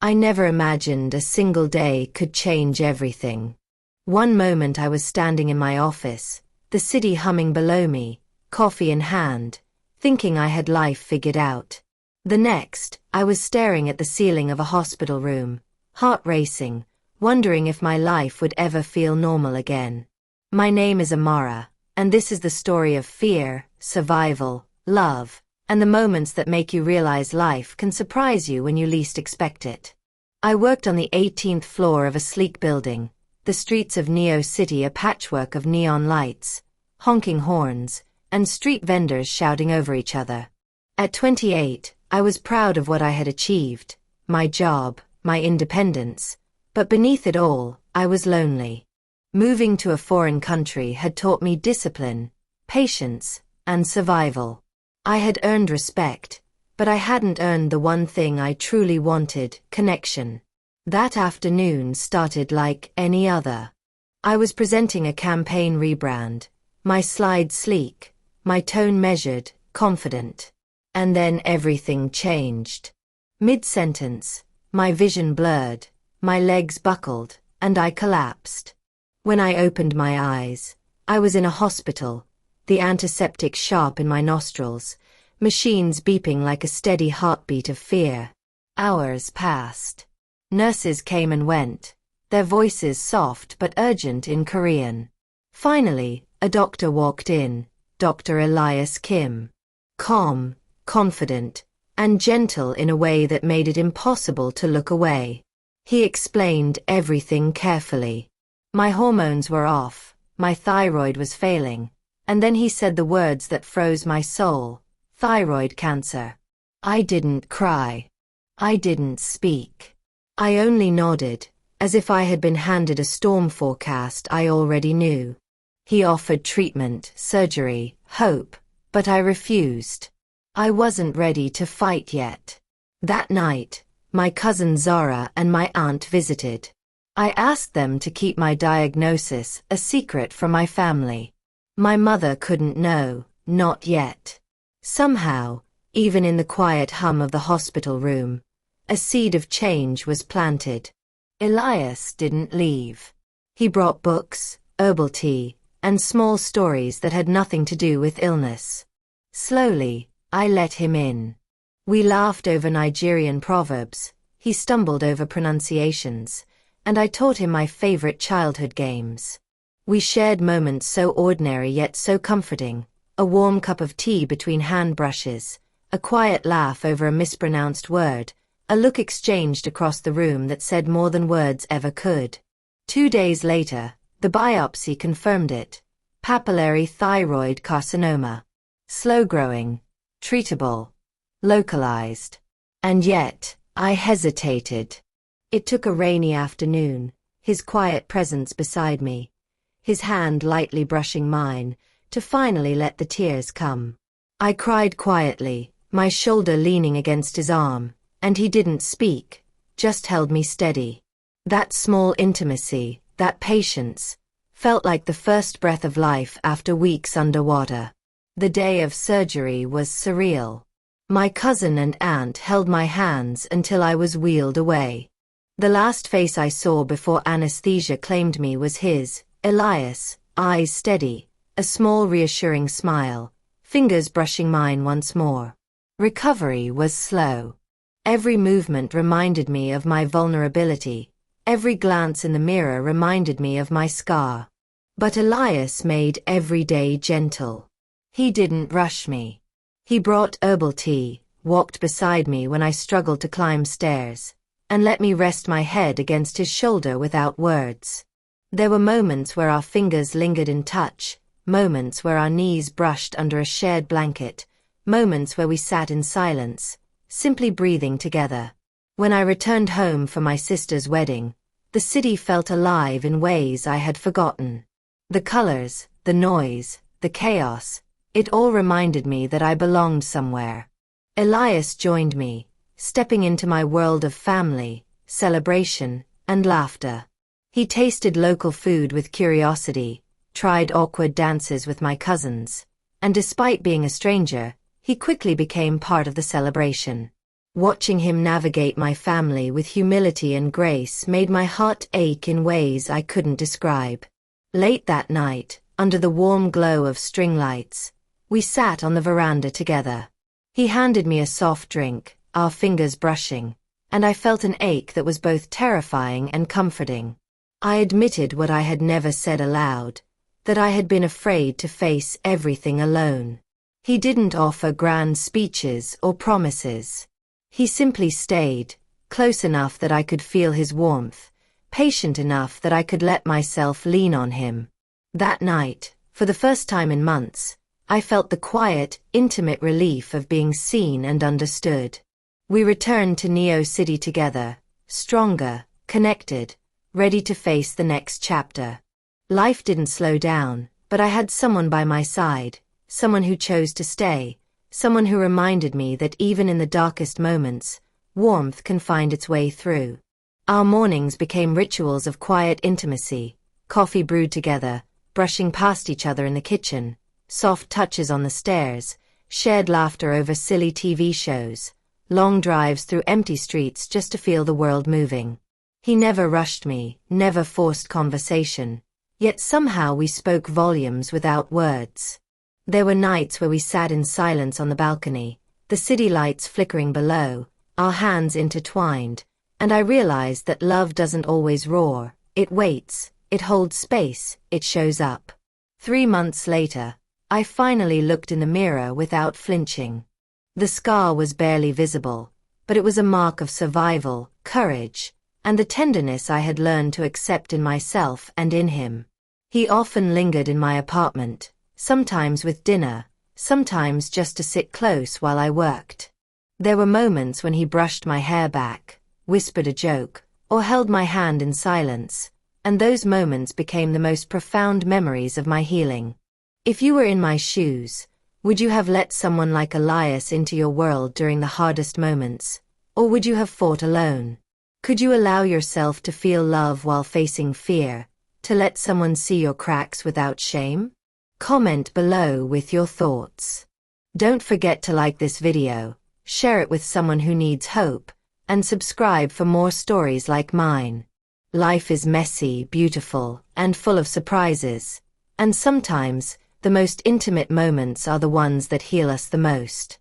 I never imagined a single day could change everything. One moment I was standing in my office, the city humming below me, coffee in hand, thinking I had life figured out. The next, I was staring at the ceiling of a hospital room, heart racing, wondering if my life would ever feel normal again. My name is Amara, and this is the story of fear, survival, love, and the moments that make you realize life can surprise you when you least expect it. I worked on the 18th floor of a sleek building, the streets of Neo City a patchwork of neon lights, honking horns, and street vendors shouting over each other. At 28, I was proud of what I had achieved, my job, my independence, but beneath it all, I was lonely. Moving to a foreign country had taught me discipline, patience, and survival. I had earned respect, but I hadn't earned the one thing I truly wanted, connection. That afternoon started like any other. I was presenting a campaign rebrand, my slides sleek, my tone measured, confident. And then everything changed. Mid-sentence, my vision blurred, my legs buckled, and I collapsed. When I opened my eyes, I was in a hospital, the antiseptic sharp in my nostrils, machines beeping like a steady heartbeat of fear. Hours passed. Nurses came and went, their voices soft but urgent in Korean. Finally, a doctor walked in, Dr. Elias Kim. Calm, confident, and gentle in a way that made it impossible to look away. He explained everything carefully. My hormones were off, my thyroid was failing, and then he said the words that froze my soul: thyroid cancer. I didn't cry. I didn't speak. I only nodded, as if I had been handed a storm forecast I already knew. He offered treatment, surgery, hope, but I refused. I wasn't ready to fight yet. That night, my cousin Zara and my aunt visited. I asked them to keep my diagnosis a secret from my family. My mother couldn't know, not yet. Somehow, even in the quiet hum of the hospital room, a seed of change was planted. Elias didn't leave. He brought books, herbal tea, and small stories that had nothing to do with illness. Slowly, I let him in. We laughed over Nigerian proverbs, he stumbled over pronunciations, and I taught him my favorite childhood games. We shared moments so ordinary yet so comforting, a warm cup of tea between hand brushes, a quiet laugh over a mispronounced word, a look exchanged across the room that said more than words ever could. 2 days later, the biopsy confirmed it: papillary thyroid carcinoma. Slow-growing, treatable, localized. And yet, I hesitated. It took a rainy afternoon, his quiet presence beside me, his hand lightly brushing mine, to finally let the tears come. I cried quietly, my shoulder leaning against his arm, and he didn't speak, just held me steady. That small intimacy, that patience, felt like the first breath of life after weeks underwater. The day of surgery was surreal. My cousin and aunt held my hands until I was wheeled away. The last face I saw before anesthesia claimed me was his, Elias, eyes steady, a small reassuring smile, fingers brushing mine once more. Recovery was slow. Every movement reminded me of my vulnerability, every glance in the mirror reminded me of my scar. But Elias made every day gentle. He didn't rush me. He brought herbal tea, walked beside me when I struggled to climb stairs, and let me rest my head against his shoulder without words. There were moments where our fingers lingered in touch, moments where our knees brushed under a shared blanket, moments where we sat in silence, simply breathing together. When I returned home for my sister's wedding, the city felt alive in ways I had forgotten. The colors, the noise, the chaos, it all reminded me that I belonged somewhere. Elias joined me, stepping into my world of family, celebration, and laughter. He tasted local food with curiosity, tried awkward dances with my cousins, and despite being a stranger, he quickly became part of the celebration. Watching him navigate my family with humility and grace made my heart ache in ways I couldn't describe. Late that night, under the warm glow of string lights, we sat on the veranda together. He handed me a soft drink, our fingers brushing, and I felt an ache that was both terrifying and comforting. I admitted what I had never said aloud, that I had been afraid to face everything alone. He didn't offer grand speeches or promises. He simply stayed, close enough that I could feel his warmth, patient enough that I could let myself lean on him. That night, for the first time in months, I felt the quiet, intimate relief of being seen and understood. We returned to Neo City together, stronger, connected, ready to face the next chapter. Life didn't slow down, but I had someone by my side, someone who chose to stay, someone who reminded me that even in the darkest moments, warmth can find its way through. Our mornings became rituals of quiet intimacy, coffee brewed together, brushing past each other in the kitchen, soft touches on the stairs, shared laughter over silly TV shows, long drives through empty streets just to feel the world moving. He never rushed me, never forced conversation, yet somehow we spoke volumes without words. There were nights where we sat in silence on the balcony, the city lights flickering below, our hands intertwined, and I realized that love doesn't always roar, it waits, it holds space, it shows up. 3 months later, I finally looked in the mirror without flinching. The scar was barely visible, but it was a mark of survival, courage, and the tenderness I had learned to accept in myself and in him. He often lingered in my apartment, sometimes with dinner, sometimes just to sit close while I worked. There were moments when he brushed my hair back, whispered a joke, or held my hand in silence, and those moments became the most profound memories of my healing. If you were in my shoes, would you have let someone like Elias into your world during the hardest moments, or would you have fought alone? Could you allow yourself to feel love while facing fear, to let someone see your cracks without shame? Comment below with your thoughts. Don't forget to like this video, share it with someone who needs hope, and subscribe for more stories like mine. Life is messy, beautiful, and full of surprises, and sometimes, the most intimate moments are the ones that heal us the most.